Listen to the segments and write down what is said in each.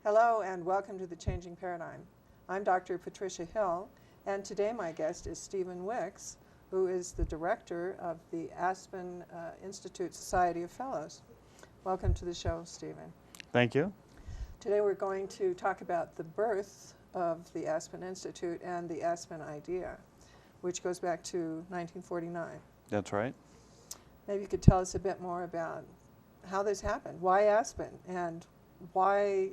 Hello and welcome to The Changing Paradigm. I'm Dr. Patricia Hill, and today my guest is Steven Wickes, who is the director of the Aspen Institute Society of Fellows. Welcome to the show, Steven. Thank you. Today we're going to talk about the birth of the Aspen Institute and the Aspen Idea, which goes back to 1949. That's right. Maybe you could tell us a bit more about how this happened. Why Aspen, and why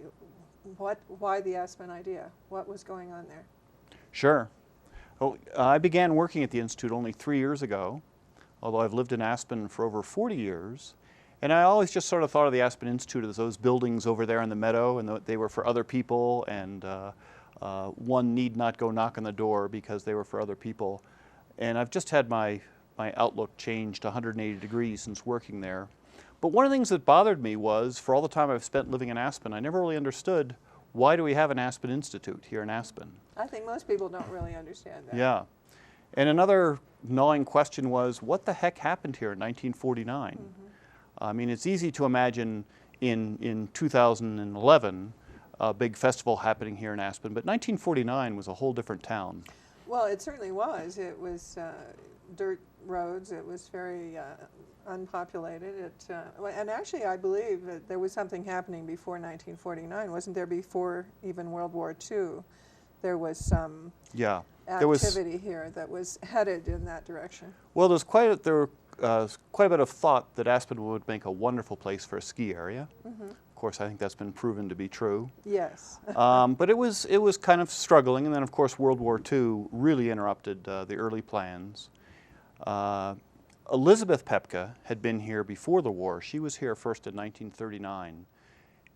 the Aspen Idea? What was going on there? Sure. Well, I began working at the Institute only 3 years ago, although I've lived in Aspen for over 40 years. And I always just sort of thought of the Aspen Institute as those buildings over there in the meadow, and they were for other people, and one need not go knock on the door because they were for other people. And I've just had my outlook changed 180 degrees since working there. But one of the things that bothered me was, for all the time I've spent living in Aspen, I never really understood, why do we have an Aspen Institute here in Aspen? I think most people don't really understand that. Yeah. And another gnawing question was, what the heck happened here in 1949? I mean, it's easy to imagine in 2011 a big festival happening here in Aspen, but 1949 was a whole different town. Well, it certainly was. It was dirt roads. It was very unpopulated. And actually, I believe that there was something happening before 1949. Wasn't there before even World War II? There was some activity here that was headed in that direction. Well, there was quite a bit of thought that Aspen would make a wonderful place for a ski area. Of course, I think that's been proven to be true. Yes. But it was kind of struggling, and then of course World War II really interrupted the early plans. Elizabeth Paepcke had been here before the war. She was here first in 1939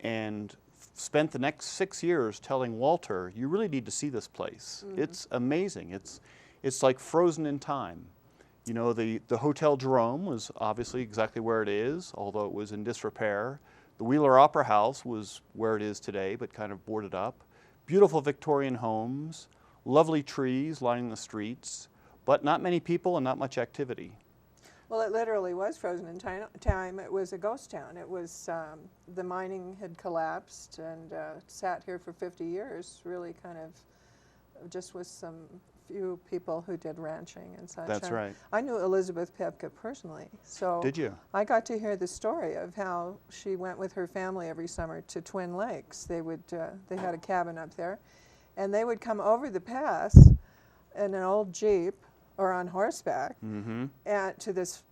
and spent the next 6 years telling Walter, you really need to see this place. It's amazing. It's like frozen in time. You know, the Hotel Jerome was obviously exactly where it is, although it was in disrepair. The Wheeler Opera House was where it is today, but kind of boarded up. Beautiful Victorian homes, lovely trees lining the streets, but not many people and not much activity. Well, it literally was frozen in time. It was a ghost town. It was, the mining had collapsed and sat here for 50 years, really kind of just with some few people who did ranching and such. That's right. I knew Elizabeth Paepcke personally. So did you? I got to hear the story of how she went with her family every summer to Twin Lakes. They had a cabin up there, and they would come over the pass in an old Jeep or on horseback and to this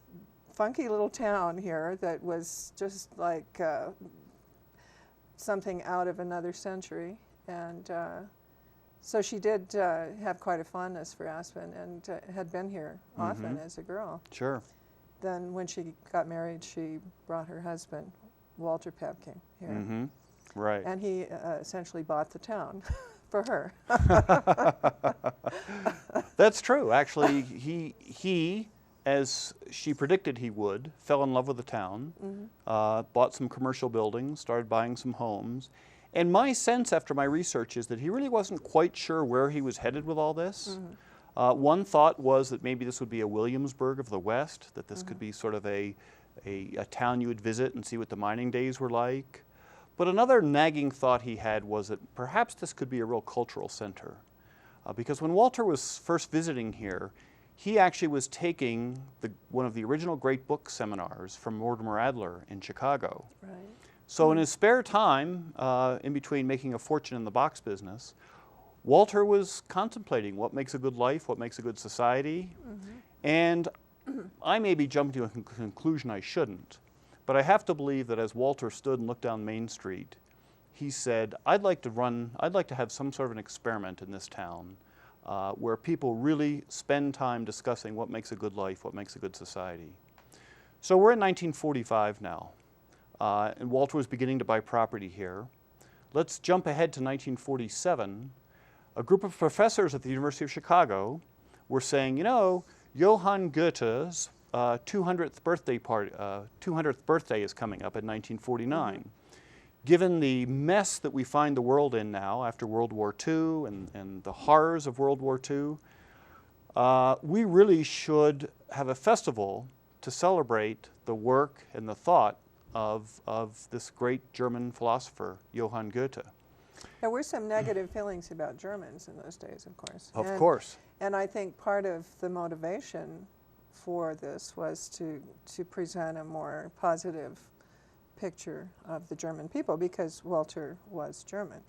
funky little town here that was just like something out of another century. And so she did have quite a fondness for Aspen and had been here often as a girl. Sure. Then when she got married, she brought her husband, Walter Paepcke, here. Right. And he essentially bought the town for her. That's true. Actually, he, as she predicted he would, fell in love with the town, bought some commercial buildings, started buying some homes. And my sense after my research is that he really wasn't quite sure where he was headed with all this. One thought was that maybe this would be a Williamsburg of the West, that this could be sort of a town you would visit and see what the mining days were like. But another nagging thought he had was that perhaps this could be a real cultural center. Because when Walter was first visiting here, he actually was taking one of the original Great Book seminars from Mortimer Adler in Chicago. Right. So in his spare time, in between making a fortune in the box business, Walter was contemplating what makes a good life, what makes a good society. And I may be jumping to a conclusion I shouldn't, but I have to believe that as Walter stood and looked down Main Street, he said, I'd like to have some sort of an experiment in this town where people really spend time discussing what makes a good life, what makes a good society. So we're in 1945 now, and Walter was beginning to buy property here. Let's jump ahead to 1947. A group of professors at the University of Chicago were saying, you know, Johann Goethe's 200th birthday is coming up in 1949. Given the mess that we find the world in now after World War II and the horrors of World War II, we really should have a festival to celebrate the work and the thought of this great German philosopher, Johann Goethe. There were some negative feelings about Germans in those days, of course. Of course. And I think part of the motivation for this was to present a more positive picture of the German people, because Walter was German.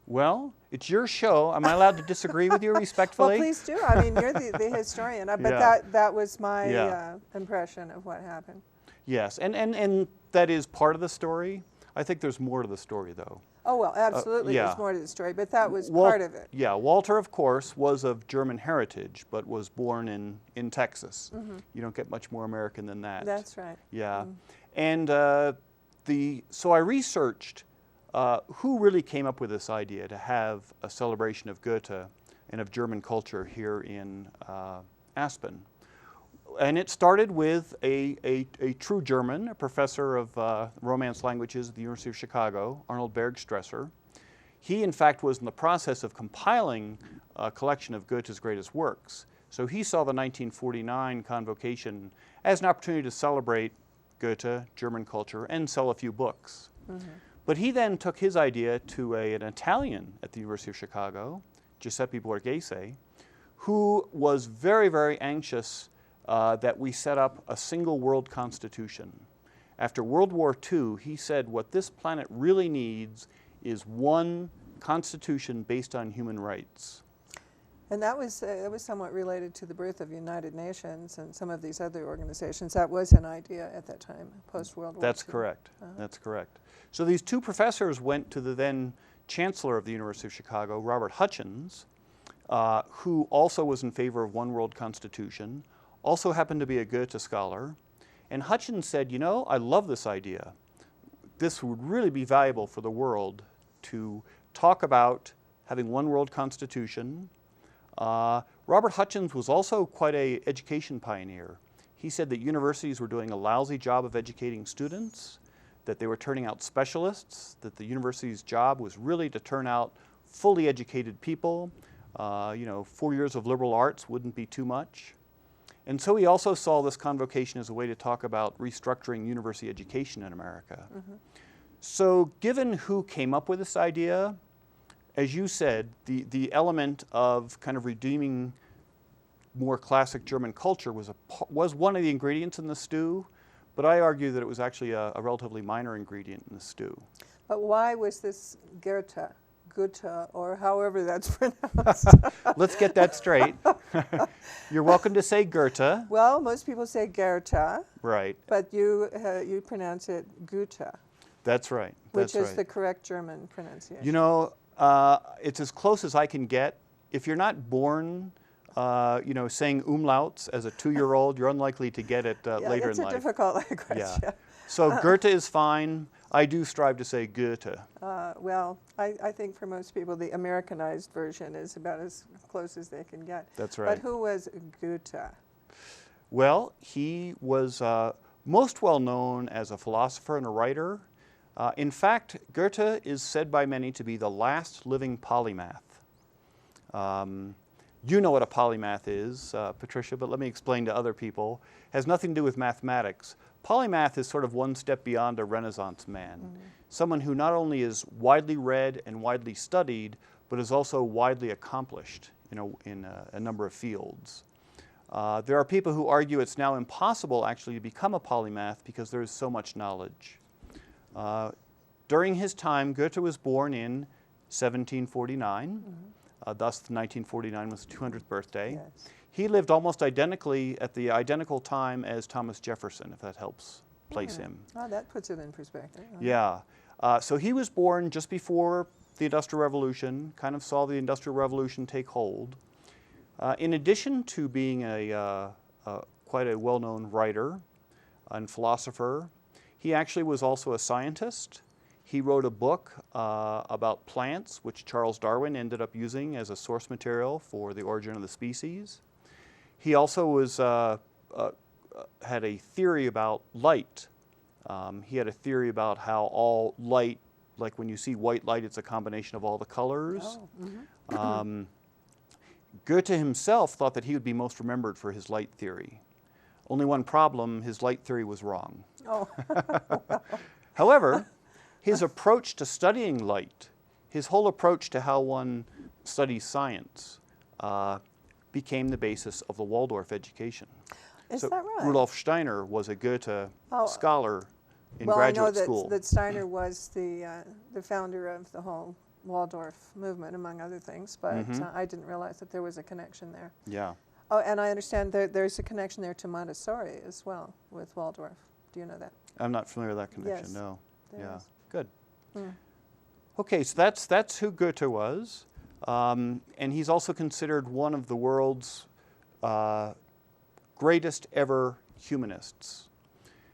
Well, it's your show. Am I allowed to disagree with you respectfully? Well, please do. I mean, you're the historian, but Yeah. that was my Yeah. impression of what happened. Yes, and that is part of the story. I think there's more to the story, though. Oh, well, absolutely, yeah. there's more to the story, but that was part of it. Yeah, Walter, of course, was of German heritage, but was born in Texas. You don't get much more American than that. That's right. Yeah, and so I researched who really came up with this idea to have a celebration of Goethe and of German culture here in Aspen. And it started with a true German, a professor of Romance languages at the University of Chicago, Arnold Bergstresser. He, in fact, was in the process of compiling a collection of Goethe's greatest works. So he saw the 1949 convocation as an opportunity to celebrate Goethe, German culture, and sell a few books. But he then took his idea to an Italian at the University of Chicago, Giuseppe Borghese, who was very, very anxious that we set up a single world constitution. After World War II, he said what this planet really needs is one constitution based on human rights. And that was somewhat related to the birth of United Nations and some of these other organizations. That was an idea at that time, post-World War II. That's correct. That's correct. So these two professors went to the then Chancellor of the University of Chicago, Robert Hutchins, who also was in favor of one world constitution, also happened to be a Goethe scholar. And Hutchins said, you know, I love this idea. This would really be valuable for the world to talk about having one world constitution. Robert Hutchins was also quite an education pioneer. He said that universities were doing a lousy job of educating students, that they were turning out specialists, that the university's job was really to turn out fully educated people. 4 years of liberal arts wouldn't be too much. And so he also saw this convocation as a way to talk about restructuring university education in America. So given who came up with this idea, as you said, the element of kind of redeeming more classic German culture was one of the ingredients in the stew, but I argue that it was actually a relatively minor ingredient in the stew. But why was this Goethe, or however that's pronounced? Let's get that straight. You're welcome to say Goethe. Well, most people say Goethe. Right. But you pronounce it Goethe. That's right. Which is the correct German pronunciation. You know, it's as close as I can get. If you're not born, saying umlauts as a 2-year-old, you're unlikely to get it later in life. It's a difficult language. Yeah. So Goethe is fine. I do strive to say Goethe. Well, I think for most people the Americanized version is about as close as they can get. That's right. But who was Goethe? Well, he was most well known as a philosopher and a writer. In fact, Goethe is said by many to be the last living polymath. You know what a polymath is, Patricia, but let me explain to other people. It has nothing to do with mathematics. Polymath is sort of one step beyond a Renaissance man. Someone who not only is widely read and widely studied, but is also widely accomplished in a number of fields. There are people who argue it's now impossible actually to become a polymath because there is so much knowledge. During his time, Goethe was born in 1749. Thus, 1949 was his 200th birthday. Yes. He lived almost identically at the identical time as Thomas Jefferson, if that helps place him. Oh, that puts it in perspective. Yeah. So he was born just before the Industrial Revolution, kind of saw the Industrial Revolution take hold. In addition to being quite a well-known writer and philosopher, he actually was also a scientist. He wrote a book about plants, which Charles Darwin ended up using as a source material for the origin of the species. He also had a theory about light. He had a theory about how all light, like when you see white light, it's a combination of all the colors. Oh, Goethe himself thought that he would be most remembered for his light theory. Only one problem, his light theory was wrong. Oh. However, his approach to studying light, his whole approach to how one studies science became the basis of the Waldorf education. Is so that right? Rudolf Steiner was a Goethe scholar in well, graduate I know school. that Steiner was the founder of the whole Waldorf movement, among other things, but I didn't realize that there was a connection there. Yeah. Oh, and I understand there's a connection there to Montessori as well with Waldorf. Do you know that? I'm not familiar with that connection, Yes, no. Yeah, is. good. Mm. Okay, so that's who Goethe was. And he's also considered one of the world's greatest ever humanists.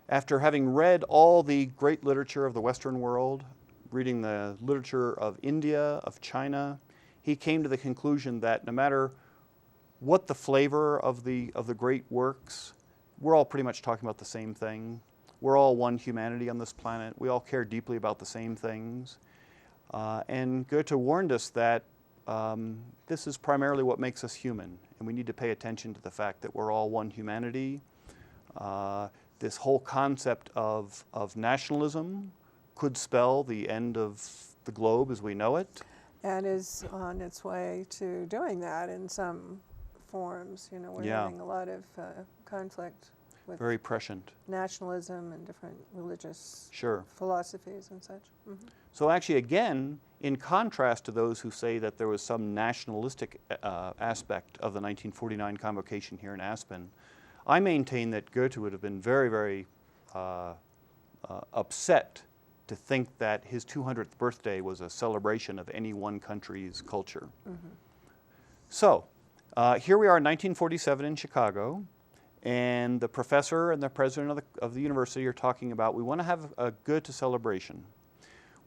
After having read all the great literature of the Western world, reading the literature of India, of China, he came to the conclusion that no matter what the flavor of the great works, we're all pretty much talking about the same thing. We're all one humanity on this planet. We all care deeply about the same things. And Goethe warned us that this is primarily what makes us human, and we need to pay attention to the fact that we're all one humanity. This whole concept of nationalism could spell the end of the globe as we know it. And is on its way to doing that in some forms. You know, we're having a lot of conflict with very prescient nationalism and different religious philosophies and such. Mm-hmm. So actually, again, in contrast to those who say that there was some nationalistic aspect of the 1949 convocation here in Aspen, I maintain that Goethe would have been very, very upset to think that his 200th birthday was a celebration of any one country's culture. Mm-hmm. So here we are in 1947 in Chicago, and the professor and the president of the university are talking about, we want to have a Goethe celebration.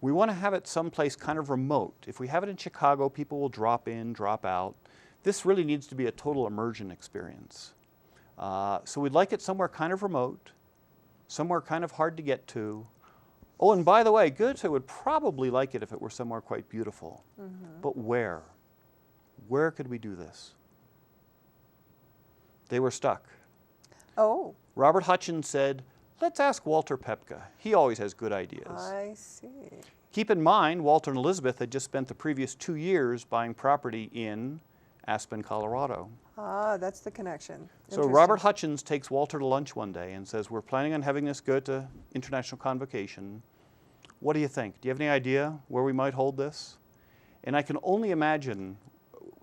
We want to have it someplace kind of remote. If we have it in Chicago, people will drop in, drop out. This really needs to be a total immersion experience. So we'd like it somewhere kind of remote, somewhere kind of hard to get to. Oh, and by the way, Goethe would probably like it if it were somewhere quite beautiful. Mm-hmm. But where? Where could we do this? They were stuck. Oh. Robert Hutchins said, let's ask Walter Paepcke. He always has good ideas. I see. Keep in mind, Walter and Elizabeth had just spent the previous 2 years buying property in Aspen, Colorado. Ah, that's the connection. So Robert Hutchins takes Walter to lunch one day and says, we're planning on having this Goethe International Convocation. What do you think? Do you have any idea where we might hold this? And I can only imagine,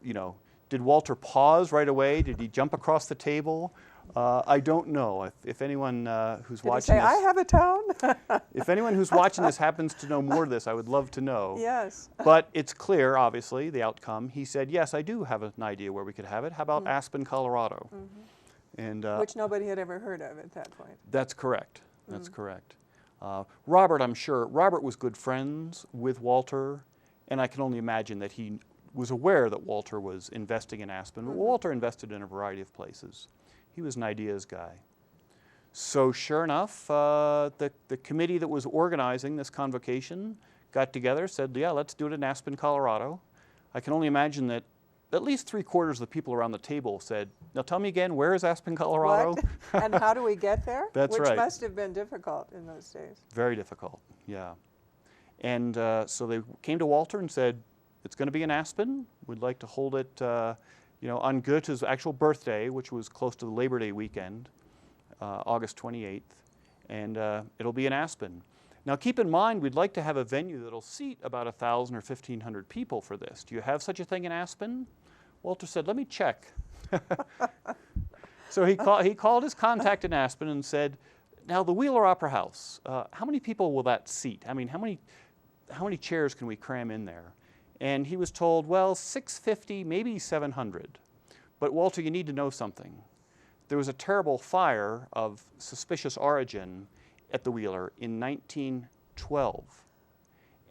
you know, did Walter pause right away? Did he jump across the table? I don't know. If anyone who's watching this, I have a town? if anyone who's watching this happens to know more of this, I would love to know. Yes. But it's clear, obviously, the outcome. He said, yes, I do have an idea where we could have it. How about Aspen, Colorado? Mm-hmm. And which nobody had ever heard of at that point. That's correct. That's correct. Robert, I'm sure, Robert was good friends with Walter, and I can only imagine that he was aware that Walter was investing in Aspen. But Walter invested in a variety of places. He was an ideas guy. So sure enough, the committee that was organizing this convocation got together, said, yeah, let's do it in Aspen, Colorado. I can only imagine that at least 3/4 of the people around the table said, now tell me again, where is Aspen, Colorado? What? And how do we get there? That's right. Which must have been difficult in those days. Very difficult, yeah. And so they came to Walter and said, it's going to be in Aspen. We'd like to hold it you know, on Goethe's actual birthday, which was close to the Labor Day weekend, August 28th, and it'll be in Aspen. Now keep in mind, we'd like to have a venue that'll seat about 1,000 or 1,500 people for this. Do you have such a thing in Aspen? Walter said, let me check. So he called his contact in Aspen and said, now the Wheeler Opera House, how many people will that seat? I mean, how many chairs can we cram in there? And he was told, well, 650, maybe 700. But Walter, you need to know something. There was a terrible fire of suspicious origin at the Wheeler in 1912.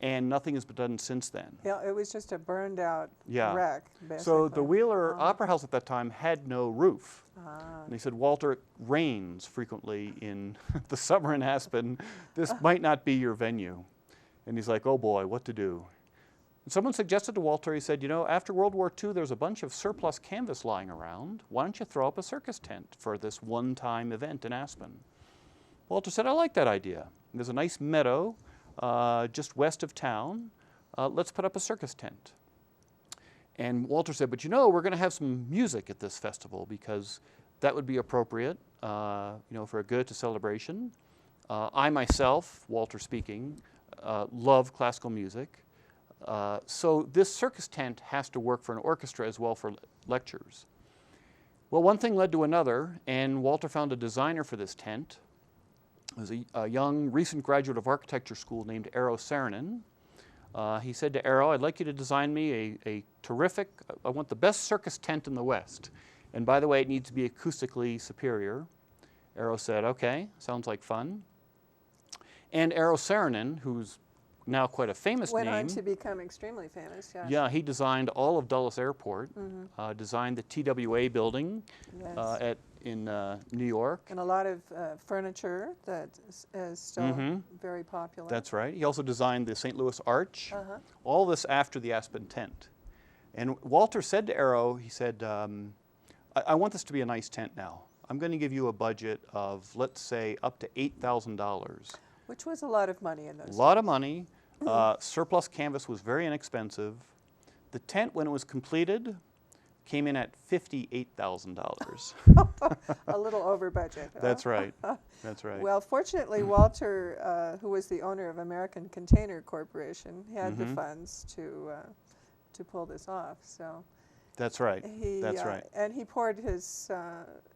And nothing has been done since then. Yeah, it was just a burned out wreck, basically. So the Wheeler Opera House at that time had no roof. And they said, Walter, it rains frequently in the summer in Aspen. This might not be your venue. And he's like, oh boy, what to do? Someone suggested to Walter, he said, you know, after World War II, there's a bunch of surplus canvas lying around. Why don't you throw up a circus tent for this one-time event in Aspen? Walter said, I like that idea. There's a nice meadow just west of town. let's put up a circus tent. And Walter said, but you know, we're going to have some music at this festival because that would be appropriate, you know, for a Goethe celebration. I myself, Walter speaking, love classical music. So this circus tent has to work for an orchestra as well for lectures. Well, one thing led to another, and Walter found a designer for this tent. It was a young, recent graduate of architecture school named Eero Saarinen. He said to Eero, I'd like you to design me a terrific, I want the best circus tent in the West. And by the way, it needs to be acoustically superior. Eero said, okay, sounds like fun. And Eero Saarinen, who's now quite a famous Went name. on to become extremely famous, yes. Yeah, he designed all of Dulles Airport, designed the TWA building Yes. in New York. And a lot of furniture that is still very popular. That's right. He also designed the St. Louis Arch. All this after the Aspen tent. And Walter said to Eero, he said, I want this to be a nice tent now. I'm going to give you a budget of, let's say, up to $8,000. Which was a lot of money in those days. A lot of money. Surplus canvas was very inexpensive. The tent, when it was completed, came in at $58,000. A little over budget. That's right. That's right. Well, fortunately, Walter, who was the owner of American Container Corporation, had the funds to pull this off. So that's right. That's right. And he poured his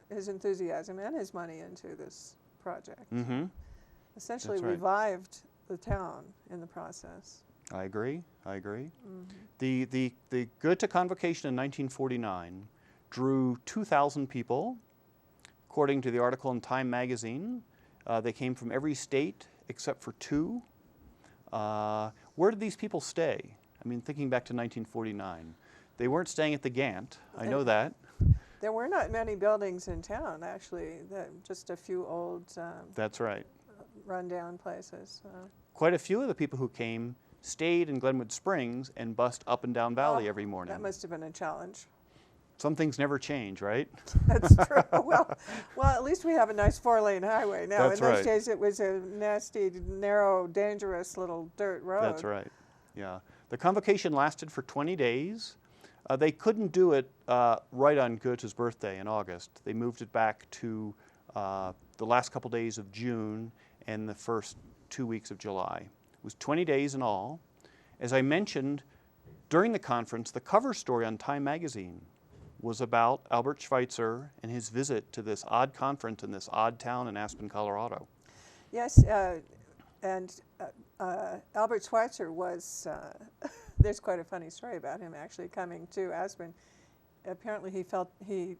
enthusiasm and his money into this project. Essentially revived the town in the process. I agree. I agree. The Goethe Convocation in 1949 drew 2,000 people, according to the article in Time magazine. They came from every state except for 2. Where did these people stay? I mean, thinking back to 1949, they weren't staying at the Gant. I know that. There were not many buildings in town, actually. Just a few old. That's right. Rundown places. Quite a few of the people who came stayed in Glenwood Springs and bussed up and down Valley every morning. That must have been a challenge. Some things never change, right? That's true. Well, at least we have a nice 4-lane highway now. That's in those right. days, it was a nasty, narrow, dangerous little dirt road. That's right. Yeah. The convocation lasted for 20 days. They couldn't do it right on Goethe's birthday in August. They moved it back to the last couple days of June and the first 2 weeks of July. It was 20 days in all. As I mentioned, during the conference, the cover story on Time magazine was about Albert Schweitzer and his visit to this odd conference in this odd town in Aspen, Colorado. Yes, and Albert Schweitzer was, there's quite a funny story about him actually coming to Aspen. Apparently he felt he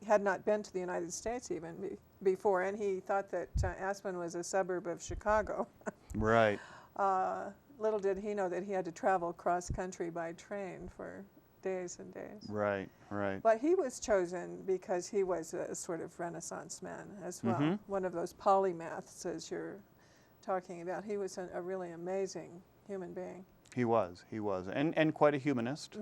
had not been to the United States even before, and he thought that Aspen was a suburb of Chicago. Right. Little did he know that he had to travel cross country by train for days and days. Right, right. But he was chosen because he was a sort of Renaissance man as well. One of those polymaths, as you're talking about. He was a really amazing human being. He was, and quite a humanist.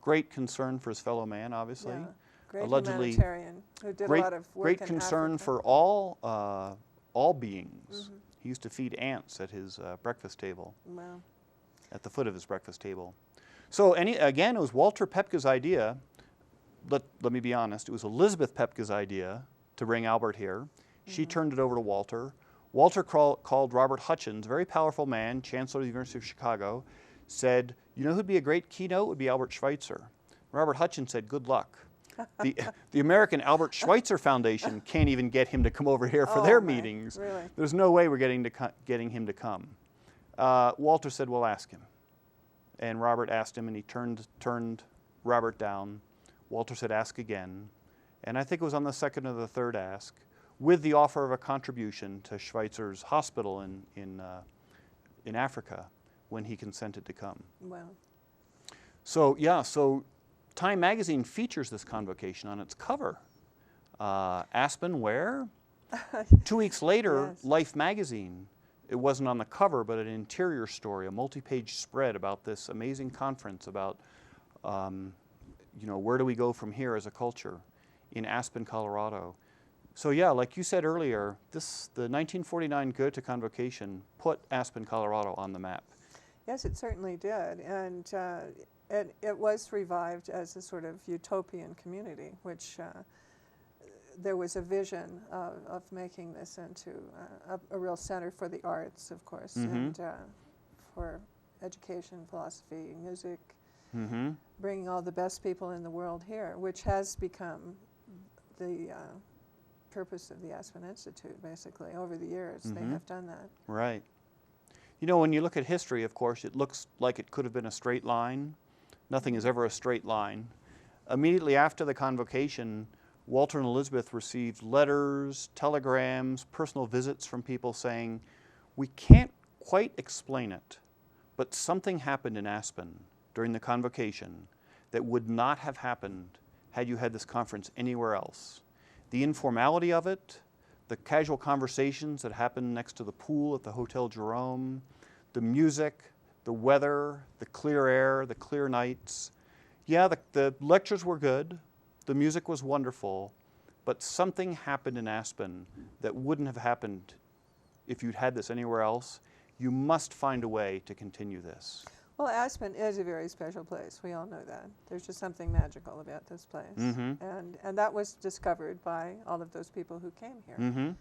Great concern for his fellow man, obviously. Yeah. Great Allegedly, humanitarian who did a lot of work great in concern Africa. for all beings. He used to feed ants at his breakfast table. Wow. At the foot of his breakfast table. So again, it was Walter Paepcke's idea. Let me be honest. It was Elizabeth Paepcke's idea to bring Albert here. She turned it over to Walter. Walter called Robert Hutchins, a very powerful man, Chancellor of the University of Chicago, said, you know who'd be a great keynote? Would be Albert Schweitzer. Robert Hutchins said, good luck. The American Albert Schweitzer Foundation can't even get him to come over here for their meetings. Really? There's no way we're getting him to come. Walter said, we'll ask him. And Robert asked him, and he turned Robert down. Walter said, ask again. And I think it was on the second or the third ask, with the offer of a contribution to Schweitzer's hospital in Africa, when he consented to come. Wow. So yeah, so Time magazine features this convocation on its cover. Aspen where? 2 weeks later, Yes. Life magazine. It wasn't on the cover, but an interior story, a multi-page spread about this amazing conference about, where do we go from here as a culture in Aspen, Colorado. So yeah, like you said earlier, the 1949 Goethe Convocation put Aspen, Colorado on the map. Yes, it certainly did. And it was revived as a sort of utopian community, which there was a vision of making this into a real center for the arts, of course, and for education, philosophy, music, bringing all the best people in the world here, which has become the purpose of the Aspen Institute, basically. Over the years, they have done that. Right. You know, when you look at history, of course, it looks like it could have been a straight line. Nothing is ever a straight line. Immediately after the convocation, Walter and Elizabeth received letters, telegrams, personal visits from people saying, we can't quite explain it, but something happened in Aspen during the convocation that would not have happened had you had this conference anywhere else. The informality of it, the casual conversations that happened next to the pool at the Hotel Jerome, the music, the weather, the clear air, the clear nights. Yeah, the lectures were good, the music was wonderful, but something happened in Aspen that wouldn't have happened if you'd had this anywhere else. You must find a way to continue this. Well, Aspen is a very special place. We all know that. There's just something magical about this place. And that was discovered by all of those people who came here.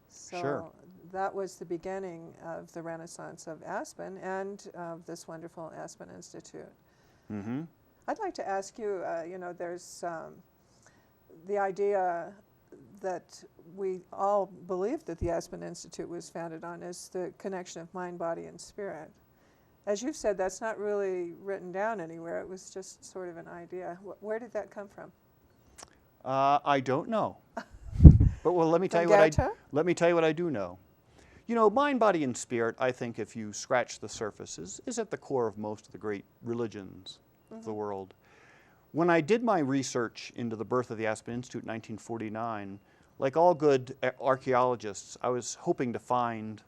So that was the beginning of the Renaissance of Aspen and of this wonderful Aspen Institute. I'd like to ask you, you know, there's the idea that we all believe that the Aspen Institute was founded on is the connection of mind, body, and spirit. As you've said, that's not really written down anywhere. It was just sort of an idea. Where did that come from? I don't know. But well, let me tell you what I do know. You know, mind, body, and spirit, I think if you scratch the surface, is at the core of most of the great religions of the world. When I did my research into the birth of the Aspen Institute in 1949, like all good archaeologists, I was hoping to find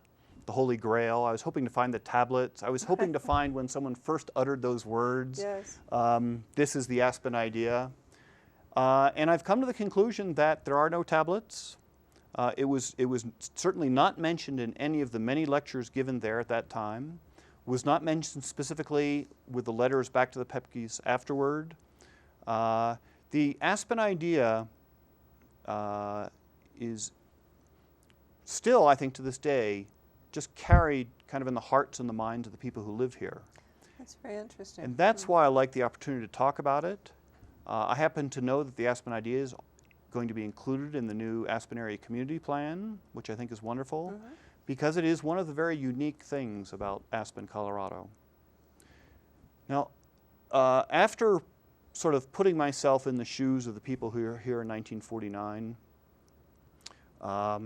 the Holy Grail. I was hoping to find the tablets. I was hoping to find when someone first uttered those words. Yes. This is the Aspen Idea. And I've come to the conclusion that there are no tablets. It was certainly not mentioned in any of the many lectures given there at that time. Was not mentioned specifically with the letters back to the Paepckes afterward. The Aspen Idea is still, I think to this day, just carried kind of in the hearts and the minds of the people who live here. That's very interesting. And that's why I like the opportunity to talk about it. I happen to know that the Aspen Idea is going to be included in the new Aspen Area Community Plan, which I think is wonderful, because it is one of the very unique things about Aspen, Colorado. Now, after sort of putting myself in the shoes of the people who are here in 1949, I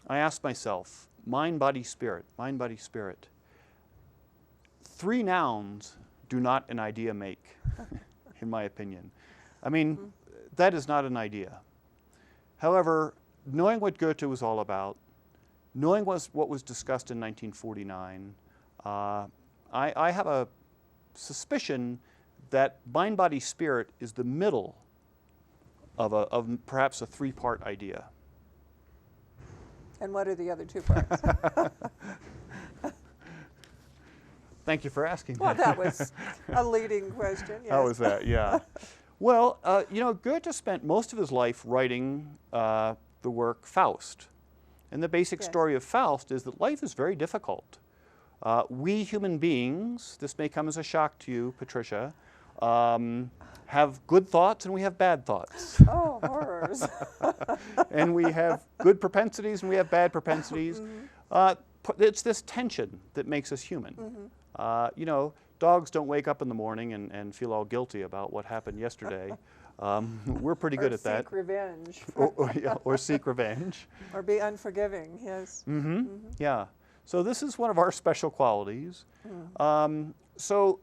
asked myself, mind, body, spirit, mind, body, spirit. 3 nouns do not an idea make, in my opinion. I mean, that is not an idea. However, knowing what Goethe was all about, knowing what was discussed in 1949, I have a suspicion that mind, body, spirit is the middle of perhaps a 3-part idea. And what are the other 2 parts? Thank you for asking Well, that. that was a leading question, yes. How was that? Yeah. Well, you know, Goethe spent most of his life writing the work Faust. And the basic story of Faust is that life is very difficult. We human beings, this may come as a shock to you, Patricia, have good thoughts and we have bad thoughts. Oh, horrors. And we have good propensities and we have bad propensities. It's this tension that makes us human. You know, dogs don't wake up in the morning and feel all guilty about what happened yesterday. We're pretty good at that. Or seek revenge. Or seek revenge. Or be unforgiving, yes. Yeah. So this is one of our special qualities. So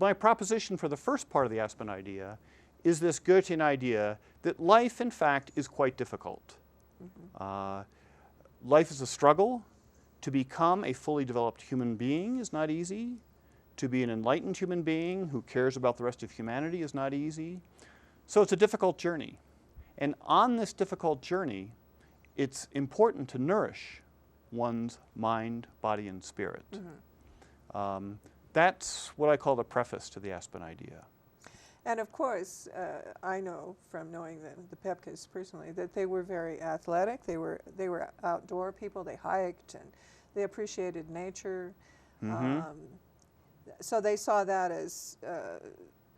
my proposition for the first part of the Aspen Idea is this Goethean idea that life, in fact, is quite difficult. Life is a struggle. To become a fully developed human being is not easy. To be an enlightened human being who cares about the rest of humanity is not easy. So it's a difficult journey. And on this difficult journey, it's important to nourish one's mind, body, and spirit. That's what I call the preface to the Aspen Idea. And of course, I know from knowing the Paepckes personally that they were very athletic. They were outdoor people. They hiked and they appreciated nature. So they saw that as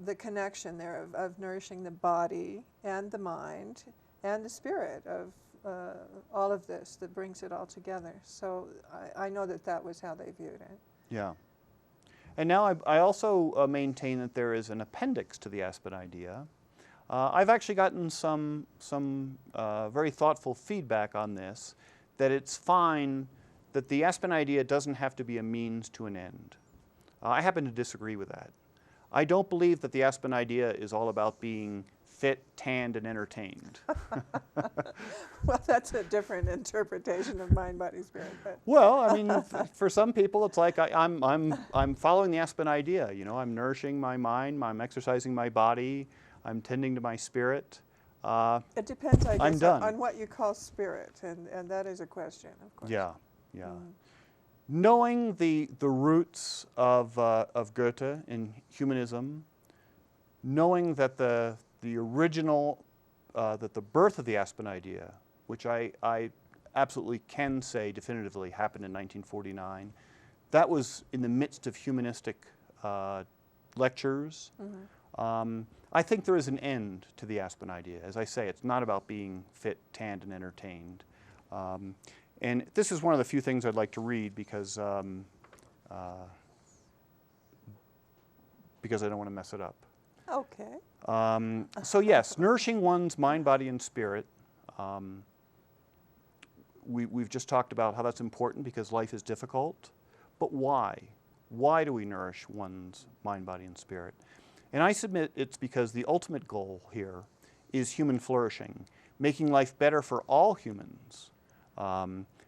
the connection there of nourishing the body and the mind and the spirit of all of this that brings it all together. So I know that that was how they viewed it. Yeah. And now I also maintain that there is an appendix to the Aspen Idea. I've actually gotten some very thoughtful feedback on this, that it's fine that the Aspen Idea doesn't have to be a means to an end. I happen to disagree with that. I don't believe that the Aspen Idea is all about being fit, tanned, and entertained. Well, that's a different interpretation of mind, body, spirit. But. Well, I mean, for some people, it's like I'm following the Aspen Idea. You know, I'm nourishing my mind, I'm exercising my body, I'm tending to my spirit. It depends, I guess, done. on what you call spirit, and that is a question, of course. Yeah, yeah. Knowing the roots of Goethe in humanism, knowing that the original, that the birth of the Aspen Idea, which I absolutely can say definitively happened in 1949, that was in the midst of humanistic lectures. I think there is an end to the Aspen Idea. As I say, it's not about being fit, tanned, and entertained. And this is one of the few things I'd like to read because I don't want to mess it up. Okay. So yes, nourishing one's mind, body, and spirit. We've just talked about how that's important because life is difficult. But why? Why do we nourish one's mind, body, and spirit? And I submit it's because the ultimate goal here is human flourishing, making life better for all humans.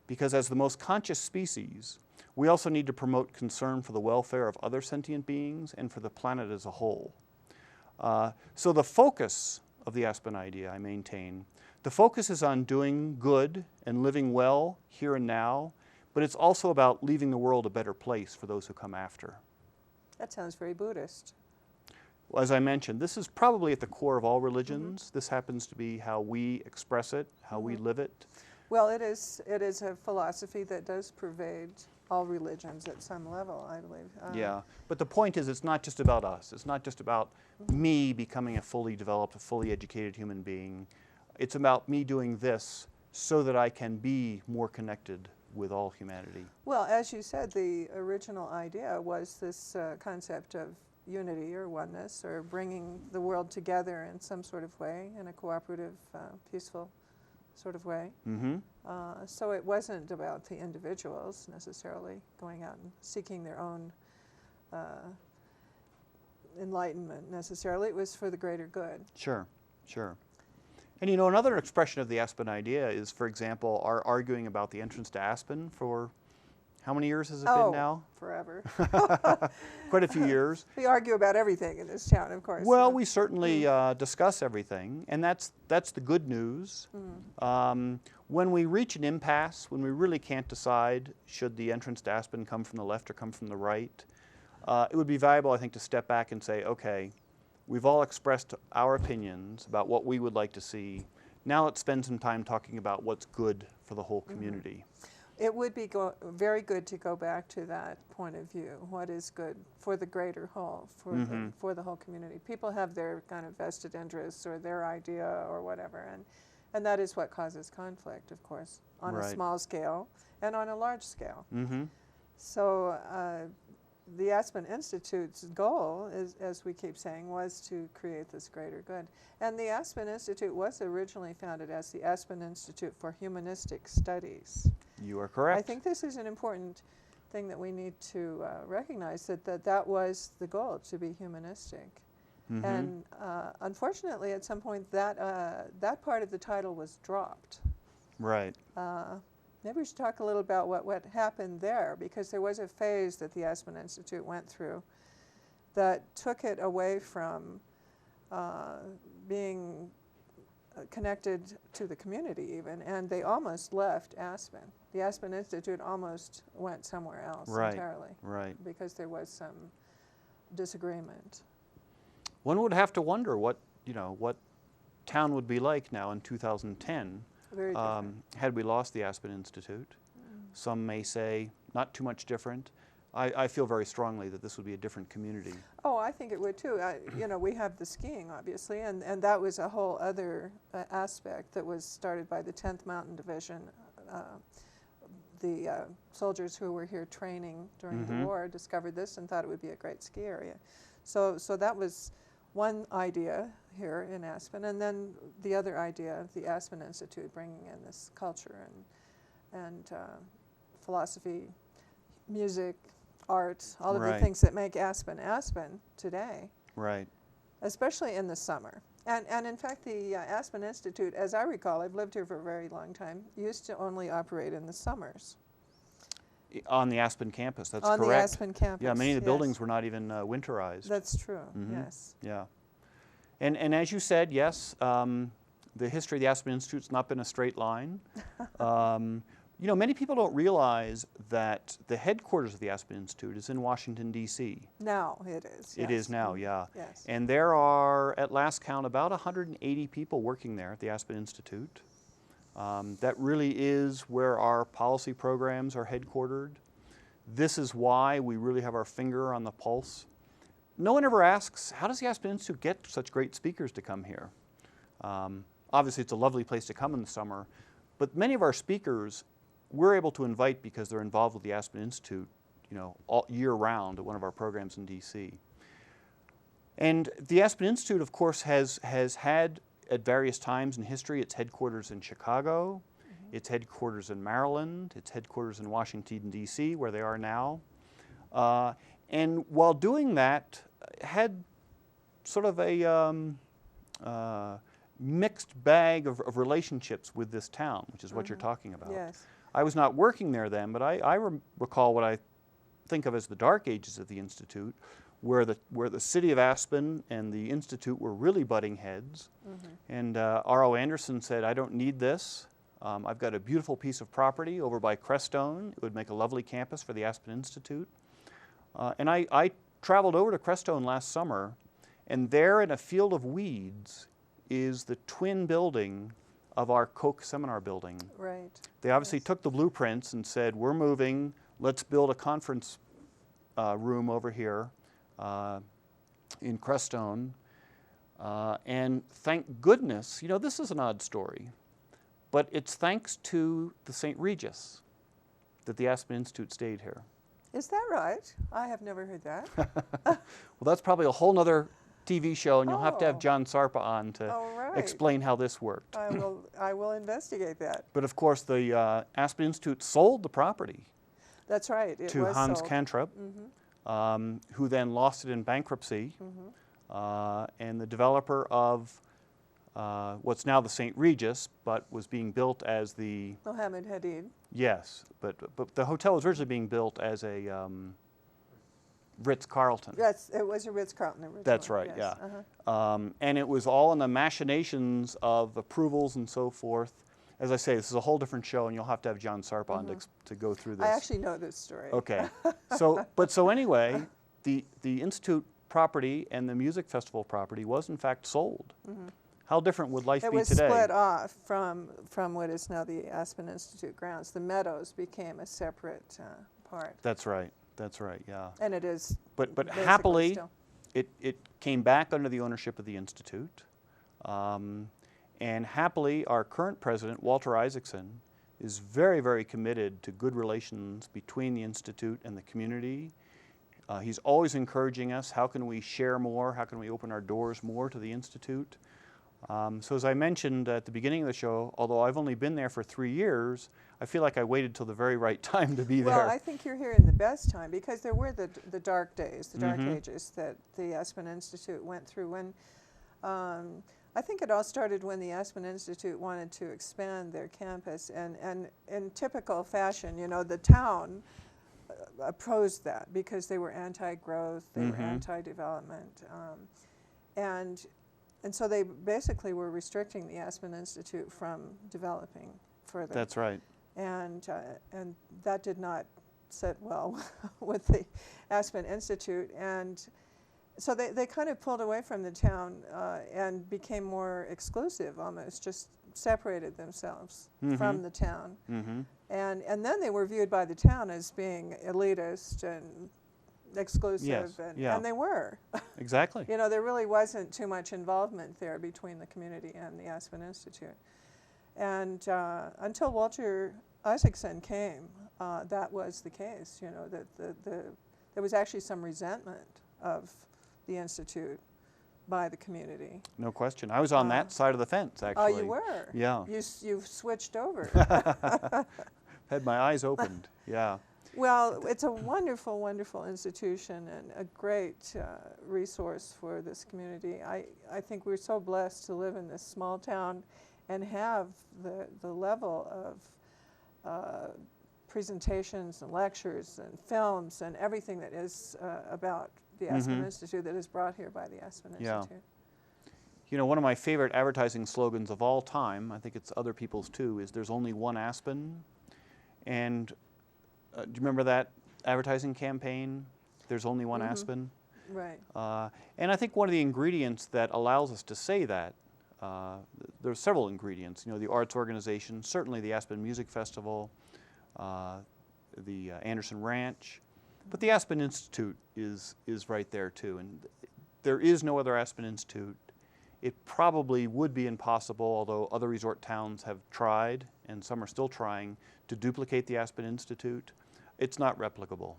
Because as the most conscious species, we also need to promote concern for the welfare of other sentient beings and for the planet as a whole. So the focus of the Aspen Idea, I maintain, the focus is on doing good and living well here and now, but it's also about leaving the world a better place for those who come after. That sounds very Buddhist. Well, as I mentioned, this is probably at the core of all religions. This happens to be how we express it, how we live it. Well, it is a philosophy that does pervade all religions at some level, I believe. Yeah, but the point is it's not just about us. It's not just about me becoming a fully developed, a fully educated human being. It's about me doing this so that I can be more connected with all humanity. Well, as you said, the original idea was this concept of unity or oneness, or bringing the world together in some sort of way, in a cooperative, peaceful sort of way. So it wasn't about the individuals necessarily going out and seeking their own enlightenment necessarily. It was for the greater good. Sure, sure. And you know, another expression of the Aspen Idea is, for example, our arguing about the entrance to Aspen for how many years has it been now? Forever. Quite a few years. We argue about everything in this town, of course. Well, we certainly discuss everything, and that's the good news. When we reach an impasse, when we really can't decide should the entrance to Aspen come from the left or come from the right, it would be valuable, I think, to step back and say, okay, we've all expressed our opinions about what we would like to see. Now let's spend some time talking about what's good for the whole community. It would be very good to go back to that point of view. What is good for the greater whole, for the whole community? People have their kind of vested interests or their idea or whatever, and that is what causes conflict, of course, on a small scale and on a large scale. So the Aspen Institute's goal, is, as we keep saying, was to create this greater good. And the Aspen Institute was originally founded as the Aspen Institute for Humanistic Studies. You are correct. I think this is an important thing that we need to recognize, that was the goal, to be humanistic. And unfortunately, at some point, that part of the title was dropped. Right. Maybe we should talk a little about what happened there, because there was a phase that the Aspen Institute went through that took it away from being connected to the community even, and they almost left Aspen. The Aspen Institute almost went somewhere else entirely, because there was some disagreement. One would have to wonder what town would be like now in 2010 Very different. had we lost the Aspen Institute. Some may say not too much different. I feel very strongly that this would be a different community. Oh, I think it would too. We have the skiing, obviously, and that was a whole other aspect that was started by the 10th Mountain Division. The soldiers who were here training during the war discovered this and thought it would be a great ski area. So that was one idea here in Aspen, and then the other idea of the Aspen Institute, bringing in this culture and philosophy, music, art, all of the things that make Aspen Aspen today. Right. Especially in the summer. And in fact, the Aspen Institute, as I recall, I've lived here for a very long time, used to only operate in the summers. On the Aspen campus, that's correct. On the Aspen campus, yeah, many of the buildings were not even winterized. That's true, yes. Yeah. And as you said, yes, the history of the Aspen Institute's not been a straight line. Many people don't realize that the headquarters of the Aspen Institute is in Washington, D.C. Now it is. It is now, yeah. Yes. And there are, at last count, about 180 people working there at the Aspen Institute. That really is where our policy programs are headquartered. This is why we really have our finger on the pulse. No one ever asks, how does the Aspen Institute get such great speakers to come here? Obviously, it's a lovely place to come in the summer, but many of our speakers we're able to invite because they're involved with the Aspen Institute, all year round at one of our programs in D.C. And the Aspen Institute, of course, has had at various times in history its headquarters in Chicago, its headquarters in Maryland, its headquarters in Washington, D.C., where they are now. And while doing that, had sort of a mixed bag of relationships with this town, which is what you're talking about. Yes. I was not working there then, but I recall what I think of as the dark ages of the Institute, where the city of Aspen and the Institute were really butting heads. And R.O. Anderson said, I don't need this. I've got a beautiful piece of property over by Crestone. It would make a lovely campus for the Aspen Institute. And I traveled over to Crestone last summer, and there in a field of weeds is the twin building of our Koch seminar building. Right. They obviously took the blueprints and said, we're moving, let's build a conference room over here in Crestone. And thank goodness, this is an odd story, but it's thanks to the St. Regis that the Aspen Institute stayed here. Is that right? I have never heard that. Well, that's probably a whole nother TV show, and you'll have to have John Sarpa on to explain how this worked. I will investigate that. But of course, the Aspen Institute sold the property. That's right. To Hans Cantrip, who then lost it in bankruptcy. And the developer of what's now the St. Regis, but was being built as the Mohammed Hadid. Yes, but the hotel was originally being built as a Ritz-Carlton. Yes, it was a Ritz-Carlton originally. That's right, yes. yeah. And it was all in the machinations of approvals and so forth. As I say, this is a whole different show, and you'll have to have John Sarp on to go through this. I actually know this story. Okay. So anyway, the Institute property and the music festival property was in fact sold. How different would life be today? It was split off from what is now the Aspen Institute grounds. The Meadows became a separate part. That's right. That's right, yeah. And it is. But happily, it came back under the ownership of the Institute. And happily, our current president, Walter Isaacson, is very, very committed to good relations between the Institute and the community. He's always encouraging us, how can we share more? How can we open our doors more to the Institute? So as I mentioned at the beginning of the show, although I've only been there for 3 years, I feel like I waited till the very right time to be there. Well, I think you're here in the best time, because there were the dark days, the dark ages that the Aspen Institute went through. When I think it all started when the Aspen Institute wanted to expand their campus, and in typical fashion, the town opposed that because they were anti-growth, they were anti-development, and and so they basically were restricting the Aspen Institute from developing further. That's right. And that did not sit well with the Aspen Institute. And so they kind of pulled away from the town and became more exclusive almost, just separated themselves from the town. And then they were viewed by the town as being elitist and exclusive. Yes, and they were. Exactly. You know, there really wasn't too much involvement there between the community and the Aspen Institute. And until Walter Isaacson came, that was the case, you know, that there was actually some resentment of the Institute by the community. No question. I was on that side of the fence, actually. Oh, you were? Yeah. You've switched over. Had my eyes opened, yeah. Well, it's a wonderful, wonderful institution and a great resource for this community. I think we're so blessed to live in this small town and have the level of presentations and lectures and films and everything that is about the Aspen Institute that is brought here by the Aspen Institute. You know, one of my favorite advertising slogans of all time, I think it's other people's too, is "There's only one Aspen." And do you remember that advertising campaign? There's only one Aspen. Right. And I think one of the ingredients that allows us to say that, there are several ingredients. You know, the arts organization, certainly the Aspen Music Festival, the Anderson Ranch, but the Aspen Institute is right there too. And there is no other Aspen Institute. It probably would be impossible, although other resort towns have tried, and some are still trying, to duplicate the Aspen Institute. It's not replicable.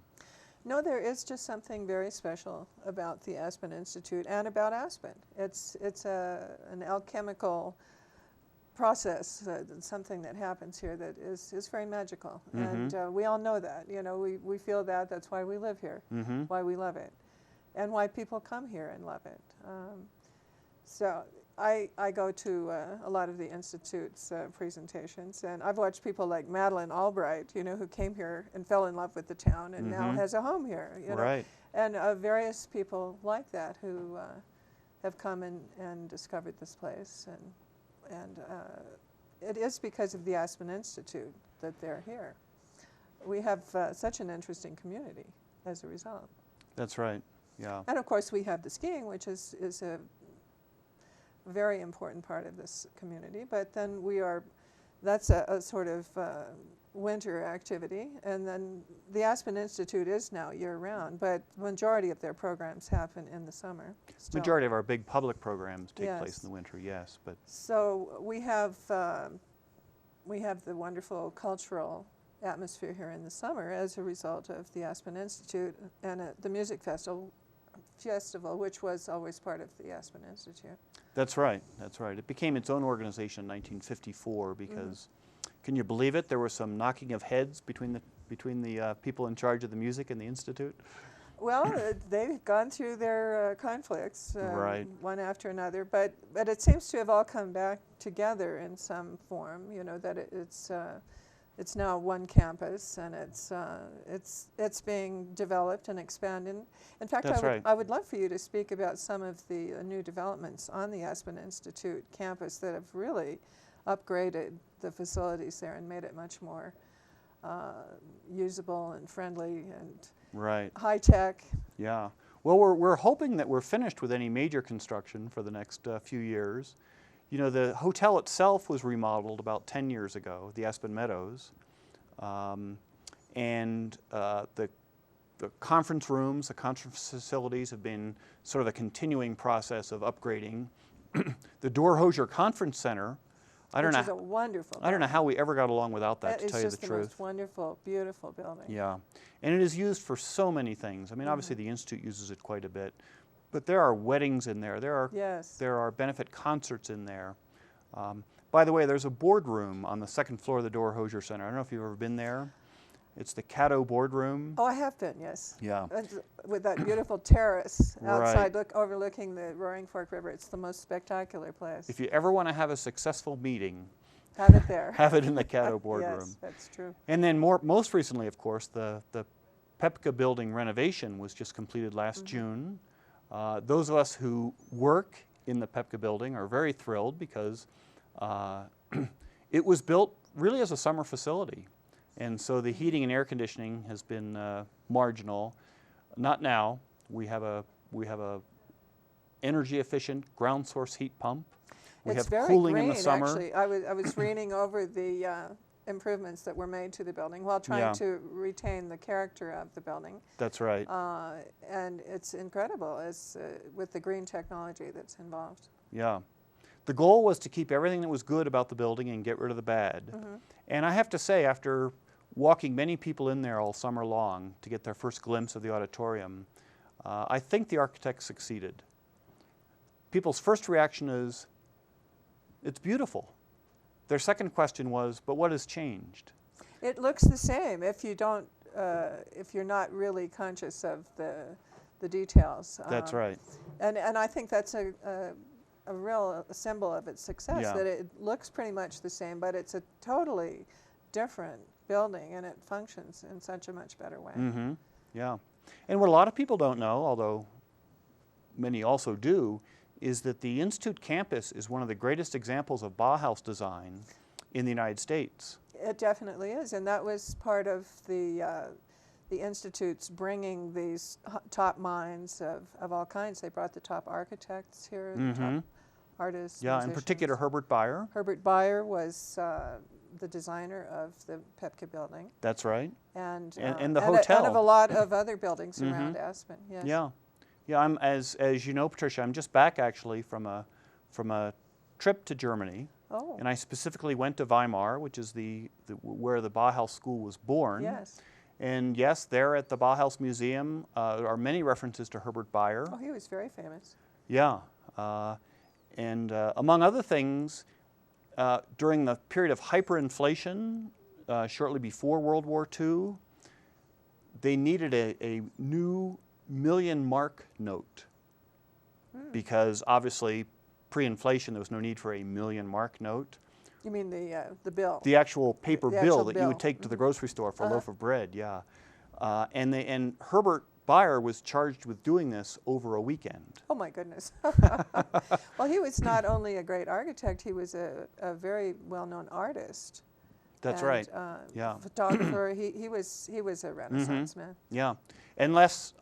No, there is just something very special about the Aspen Institute and about Aspen. It's an alchemical process, something that happens here that is very magical. And we all know that. You know, we feel that. That's why we live here, why we love it, and why people come here and love it. So I go to a lot of the Institute's presentations, and I've watched people like Madeleine Albright, you know, who came here and fell in love with the town and now has a home here, you know. Right. And various people like that who have come and discovered this place. And it is because of the Aspen Institute that they're here. We have such an interesting community as a result. That's right, yeah. And of course we have the skiing, which is a very important part of this community, but then that's a sort of winter activity, and then the Aspen Institute is now year-round, but the majority of their programs happen in the summer. Still. Majority of our big public programs take place in the winter, yes. But so we have the wonderful cultural atmosphere here in the summer as a result of the Aspen Institute and the music festival, which was always part of the Aspen Institute. That's right, that's right. It became its own organization in 1954 because, can you believe it, there was some knocking of heads between the people in charge of the music and the Institute? Well, they've gone through their conflicts, right. one after another, but it seems to have all come back together in some form, you know, that it's now one campus, and it's being developed and expanded. In fact, I would love for you to speak about some of the new developments on the Aspen Institute campus that have really upgraded the facilities there and made it much more usable and friendly and high tech. Yeah. Well, we're hoping that we're finished with any major construction for the next few years. You know, the hotel itself was remodeled about 10 years ago, the Aspen Meadows, and the conference rooms, the conference facilities have been sort of a continuing process of upgrading. The Dorr-Hosier Conference Center, I don't know how we ever got along without that, to tell you the truth. It's just the most wonderful, beautiful building. Yeah, and it is used for so many things. I mean, obviously the Institute uses it quite a bit. But there are weddings in there. There are benefit concerts in there. By the way, there's a boardroom on the second floor of the Dorr-Hosier Center. I don't know if you've ever been there. It's the Caddo boardroom. Oh, I have been, yes. Yeah. With that beautiful terrace outside overlooking the Roaring Fork River. It's the most spectacular place. If you ever want to have a successful meeting, have it there. Have it in the Caddo boardroom. Yes, that's true. And then most recently, of course, the Paepcke building renovation was just completed last June. Those of us who work in the Paepcke building are very thrilled because it was built really as a summer facility. And so the heating and air conditioning has been marginal. Not now. We have a energy efficient ground source heat pump. We It's have very cooling green, in the summer. actually. I was reading over the improvements that were made to the building while trying Yeah. to retain the character of the building. That's right. And it's incredible with the green technology that's involved. Yeah. The goal was to keep everything that was good about the building and get rid of the bad. Mm-hmm. And I have to say, after walking many people in there all summer long to get their first glimpse of the auditorium, I think the architect succeeded. People's first reaction is, it's beautiful. Their second question was, but what has changed? It looks the same if you don't, if you're not really conscious of the details. That's right. And I think that's a real symbol of its success, Yeah. that it looks pretty much the same, but it's a totally different building, and it functions in such a much better way. Mm-hmm. Yeah. And what a lot of people don't know, although many also do, is that the Institute campus is one of the greatest examples of Bauhaus design in the United States. It definitely is, and that was part of the Institute's bringing these top minds of all kinds. They brought the top architects here, the top artists, Yeah, in musicians. particular Herbert Bayer. Herbert Bayer was the designer of the Paepcke building. That's right. And the hotel. And of a lot of other buildings around Aspen, yes. Yeah. Yeah, I'm, as you know, Patricia, I'm just back actually from a trip to Germany. Oh. And I specifically went to Weimar, which is where the Bauhaus school was born. Yes. And yes, there at the Bauhaus Museum are many references to Herbert Bayer. Oh, he was very famous. Yeah. And among other things, during the period of hyperinflation, shortly before World War II, they needed a new million-mark note because obviously pre-inflation there was no need for a million-mark note. You mean the bill? The actual paper The bill actual that you would take to the grocery store for a Uh-huh. loaf of bread, yeah. And Herbert Bayer was charged with doing this over a weekend. Oh my goodness. Well, he was not only a great architect, he was a very well-known artist. That's and, right. Yeah. Photographer. He was a Renaissance man. Yeah. Unless,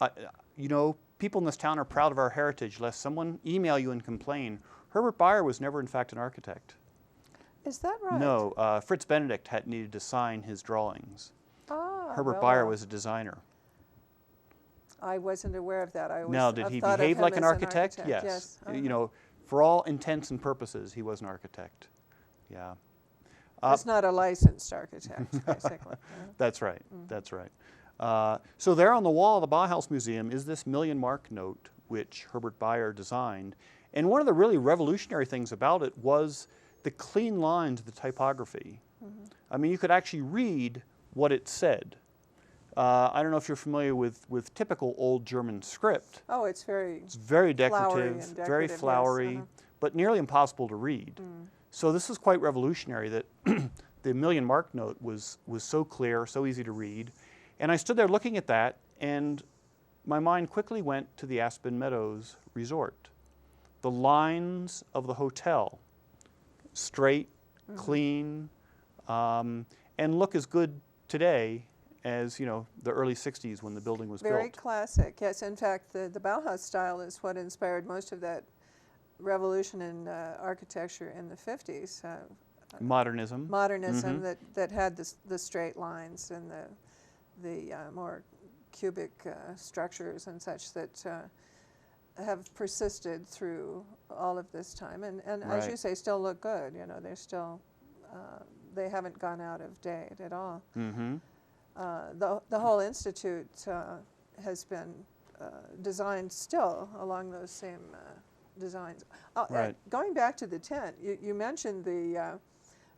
you know, people in this town are proud of our heritage, lest someone email you and complain. Herbert Bayer was never, in fact, an architect. Is that right? No. Fritz Benedict had needed to sign his drawings. Ah, Herbert well, Bayer was a designer. I wasn't aware of that. Now, did he thought of behave him like an as architect? Yes. Yes. You know, for all intents and purposes, he was an architect. Yeah. He's not a licensed architect, basically. That's right. That's right. So there on the wall of the Bauhaus Museum is this million-mark note which Herbert Bayer designed. And one of the really revolutionary things about it was the clean lines of the typography. I mean, you could actually read what it said. I don't know if you're familiar with typical old German script. Oh, it's very Decorative, flowery very yes, flowery, but nearly impossible to read. So this is quite revolutionary that the million-mark note was so clear, so easy to read. And I stood there looking at that, and my mind quickly went to the Aspen Meadows Resort. The lines of the hotel, straight, clean, and look as good today as, you know, the early 60s when the building was very built. classic. Yes, in fact, the Bauhaus style is what inspired most of that revolution in architecture in the 50s. Modernism. Modernism that had the straight lines and the more cubic structures and such that have persisted through all of this time, and as you say, still look good. You know, they're still they haven't gone out of date at all. The whole institute has been designed still along those same designs. Going back to the tent, you mentioned the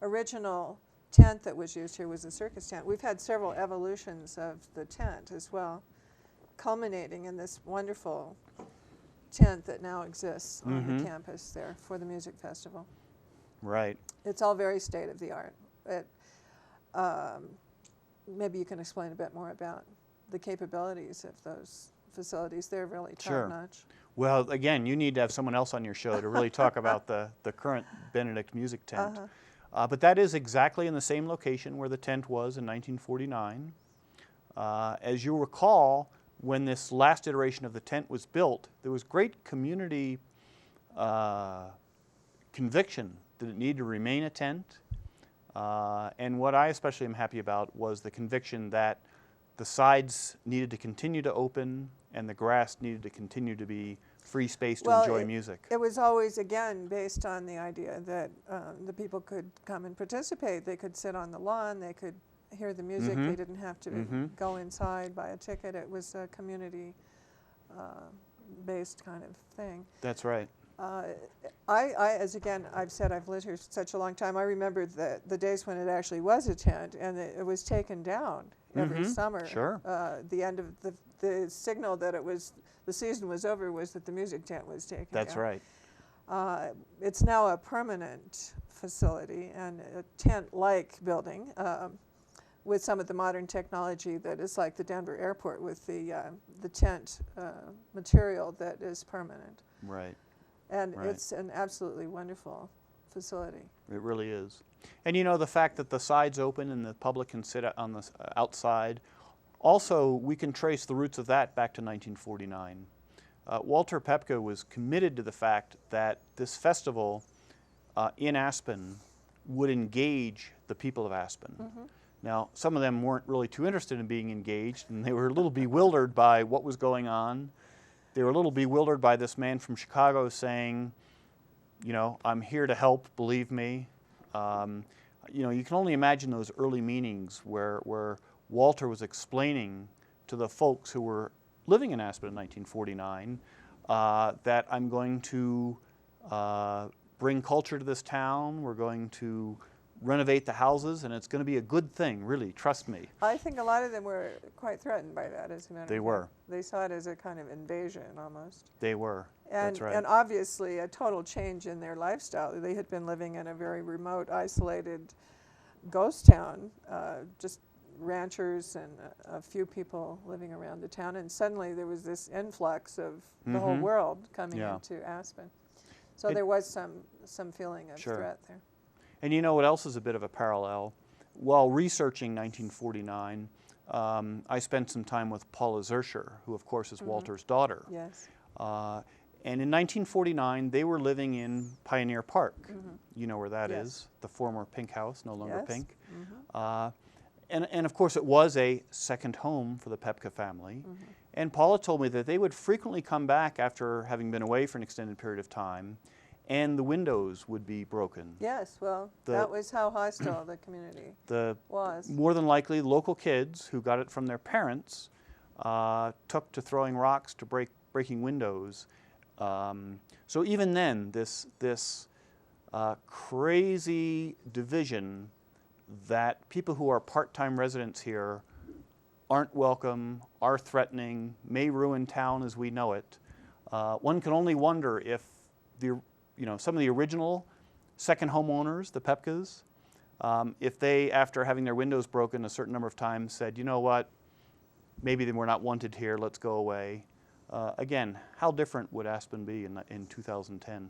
original tent that was used here was a circus tent. We've had several evolutions of the tent as well, culminating in this wonderful tent that now exists on the campus there for the music festival. Right. It's all very state-of-the-art. Maybe you can explain a bit more about the capabilities of those facilities. They're really top-notch. Well, again, you need to have someone else on your show to really talk about the current Benedict music tent. But that is exactly in the same location where the tent was in 1949. As you recall, when this last iteration of the tent was built, there was great community conviction that it needed to remain a tent. And what I especially am happy about was the conviction that the sides needed to continue to open and the grass needed to continue to be free space to enjoy music. It was always, again, based on the idea that the people could come and participate. They could sit on the lawn, they could hear the music, they didn't have to go inside, buy a ticket. It was a community-based kind of thing. That's right. As again, I've said I've lived here such a long time, I remember the days when it actually was a tent and it was taken down every summer. Sure. The end of the signal that the season was over was that the music tent was taken down. That's right. It's now a permanent facility and a tent-like building with some of the modern technology that is like the Denver airport with the tent material that is permanent. Right. And it's an absolutely wonderful facility. It really is. And you know, the fact that the sides open and the public can sit on the outside, also we can trace the roots of that back to 1949. Walter Paepcke was committed to the fact that this festival in Aspen would engage the people of Aspen. Now, some of them weren't really too interested in being engaged, and they were a little bewildered by what was going on. They were a little bewildered by this man from Chicago saying, you know, I'm here to help, believe me. You know, you can only imagine those early meetings where Walter was explaining to the folks who were living in Aspen in 1949 that I'm going to bring culture to this town, we're going to renovate the houses, and it's going to be a good thing, really, trust me. I think a lot of them were quite threatened by that, as a matter of fact. They were. They saw it as a kind of invasion, almost. They were, and, that's right. And obviously a total change in their lifestyle. They had been living in a very remote, isolated ghost town, just ranchers and a few people living around the town, and suddenly there was this influx of the whole world coming into Aspen. So there was some feeling of threat there. And you know what else is a bit of a parallel? While researching 1949, I spent some time with Paula Zurcher, who of course is Walter's daughter. Yes. And in 1949, they were living in Pioneer Park. You know where that is, the former Pink House, no longer Pink. And of course it was a second home for the Paepcke family. And Paula told me that they would frequently come back after having been away for an extended period of time, and the windows would be broken. Yes, well, that was how hostile the community was. More than likely, local kids who got it from their parents took to throwing rocks to breaking windows. So even then, this crazy division that people who are part-time residents here aren't welcome, are threatening, may ruin town as we know it. One can only wonder if some of the original second homeowners, the Paepckes, if they, after having their windows broken a certain number of times, said, you know what, maybe they were not wanted here, let's go away. Again, how different would Aspen be in 2010?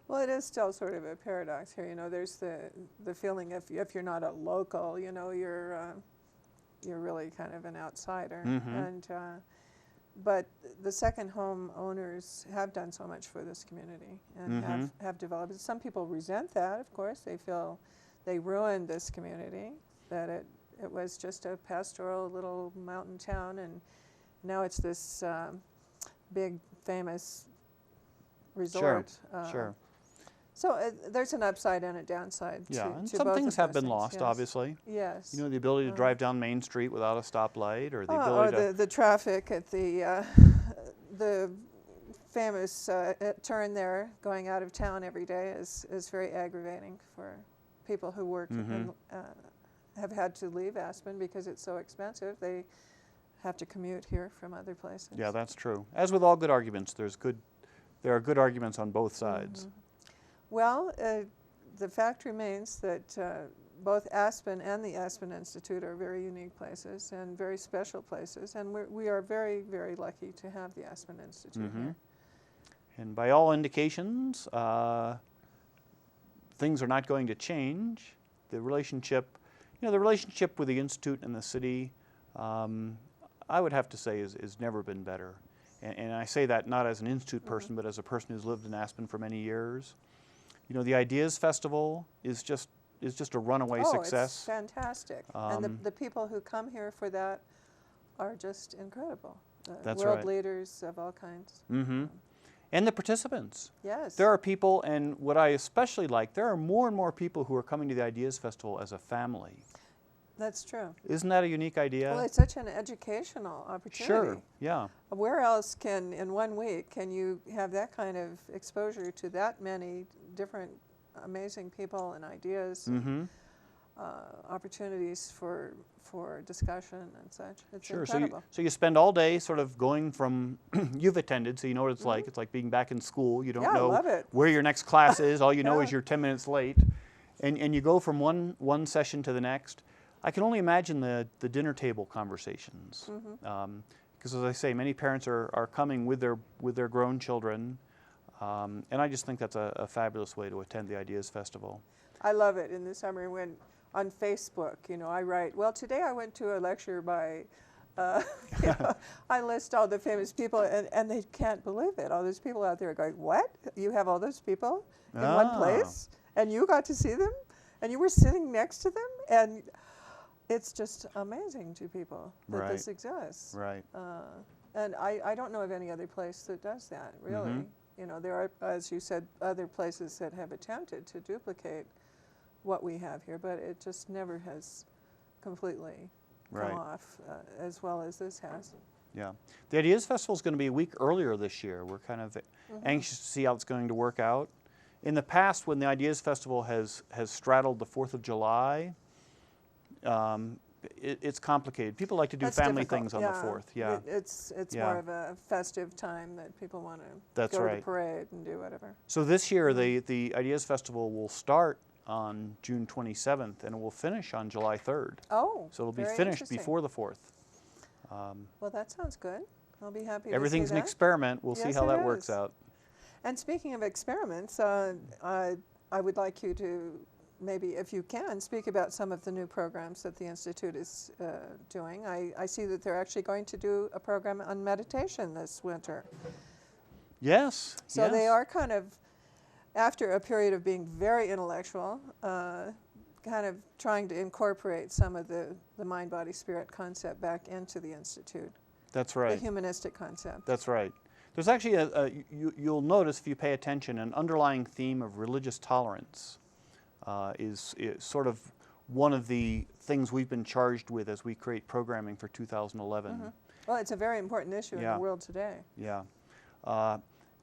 Well, it is still sort of a paradox here. You know, there's the feeling if you're not a local, you know, you're really kind of an outsider. And but the second home owners have done so much for this community and have developed. Some people resent that, of course. They feel they ruined this community, that it was just a pastoral little mountain town, and now it's this big, famous resort. Sure. So there's an upside and a downside to and to some both things of have those been things, lost, obviously. Yes. You know, the ability to drive down Main Street without a stoplight, or the ability to... the traffic at the famous turn there going out of town every day is very aggravating for people who work and have had to leave Aspen because it's so expensive. They have to commute here from other places. Yeah, that's true. As with all good arguments, there are good arguments on both sides. Well, the fact remains that both Aspen and the Aspen Institute are very unique places and very special places, and we are very, very lucky to have the Aspen Institute here. And by all indications, things are not going to change. The relationship, the relationship with the Institute and the city, I would have to say is never been better. And I say that not as an Institute person, but as a person who's lived in Aspen for many years. The Ideas Festival is just a runaway success. It's fantastic. And the people who come here for that are just incredible. That's world right. leaders of all kinds. Mm-hmm. And the participants. Yes. There are people, and what I especially like, there are more and more people who are coming to the Ideas Festival as a family. That's true. Isn't that a unique idea? Well, it's such an educational opportunity. Sure, yeah. Where else in 1 week, can you have that kind of exposure to that many different amazing people and ideas, and, opportunities for discussion and such? It's incredible. So you spend all day sort of going from, you've attended, so you know what it's like. It's like being back in school. You don't know where your next class is. All you know is you're 10 minutes late. And you go from one session to the next. I can only imagine the dinner table conversations. Because as I say, many parents are coming with their grown children. And I just think that's a fabulous way to attend the Ideas Festival. I love it in the summer when on Facebook, I write, well, today I went to a lecture by, I list all the famous people, and they can't believe it. All those people out there are going, what? You have all those people in one place? And you got to see them? And you were sitting next to them? And it's just amazing to people that this exists. Right. And I don't know of any other place that does that, really. There are, as you said, other places that have attempted to duplicate what we have here, but it just never has completely come off as well as this has. Yeah. The Ideas Festival is going to be a week earlier this year. We're kind of anxious to see how it's going to work out. In the past, when the Ideas Festival has straddled the 4th of July, it's complicated. People like to do family things on the 4th. Yeah. It's more of a festive time that people want to go to the parade and do whatever. So this year, the Ideas Festival will start on June 27th, and it will finish on July 3rd. Oh, so it'll be finished before the 4th. Well, that sounds good. I'll be happy to see Everything's that. an experiment. We'll see how that works out. And speaking of experiments, I would like you to maybe, if you can, speak about some of the new programs that the Institute is doing. I see that they're actually going to do a program on meditation this winter. Yes. So they are kind of, after a period of being very intellectual, kind of trying to incorporate some of the mind, body, spirit concept back into the Institute. That's right. The humanistic concept. That's right. There's actually, you'll notice if you pay attention, an underlying theme of religious tolerance is sort of one of the things we've been charged with as we create programming for 2011. Well, it's a very important issue in the world today. Yeah.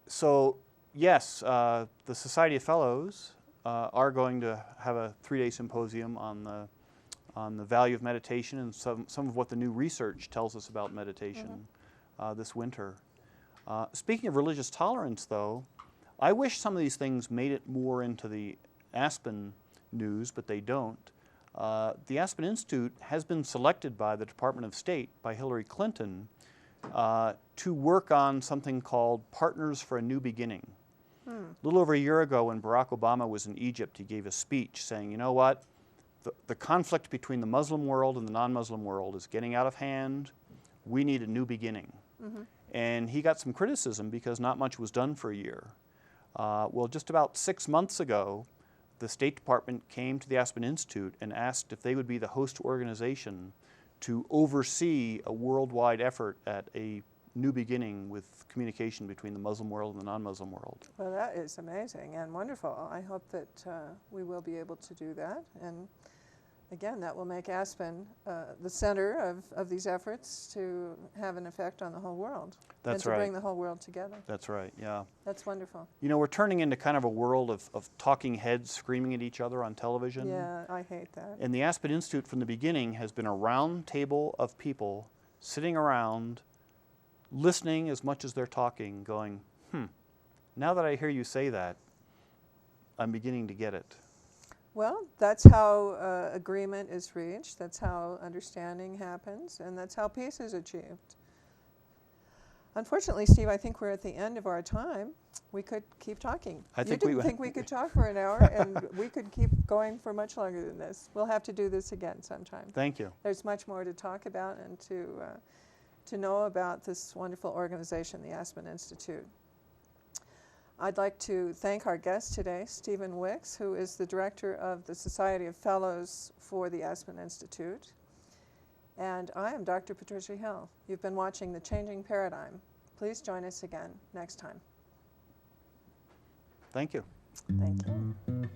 So, yes, the Society of Fellows are going to have a 3-day symposium on the value of meditation and some of what the new research tells us about meditation this winter. Speaking of religious tolerance, though, I wish some of these things made it more into the Aspen news, but they don't. The Aspen Institute has been selected by the Department of State, by Hillary Clinton, to work on something called Partners for a New Beginning. A little over a year ago, when Barack Obama was in Egypt, he gave a speech saying, you know what, the conflict between the Muslim world and the non-Muslim world is getting out of hand. We need a new beginning. And he got some criticism because not much was done for a year. Well, just about 6 months ago, the State Department came to the Aspen Institute and asked if they would be the host organization to oversee a worldwide effort at a new beginning with communication between the Muslim world and the non-Muslim world. Well, that is amazing and wonderful. I hope that we will be able to do that. And again, that will make Aspen the center of these efforts to have an effect on the whole world. That's and to bring the whole world together. That's right, yeah. That's wonderful. You know, we're turning into kind of a world of talking heads screaming at each other on television. Yeah, I hate that. And the Aspen Institute from the beginning has been a round table of people sitting around listening as much as they're talking, going, now that I hear you say that, I'm beginning to get it. Well, that's how agreement is reached, that's how understanding happens, and that's how peace is achieved. Unfortunately, Steve, I think we're at the end of our time. We could keep talking. I think you didn't think we could talk for an hour, and we could keep going for much longer than this. We'll have to do this again sometime. Thank you. There's much more to talk about and to know about this wonderful organization, the Aspen Institute. I'd like to thank our guest today, Steven Wickes, who is the director of the Society of Fellows for the Aspen Institute. And I am Dr. Patricia Hill. You've been watching The Changing Paradigm. Please join us again next time. Thank you. Thank you.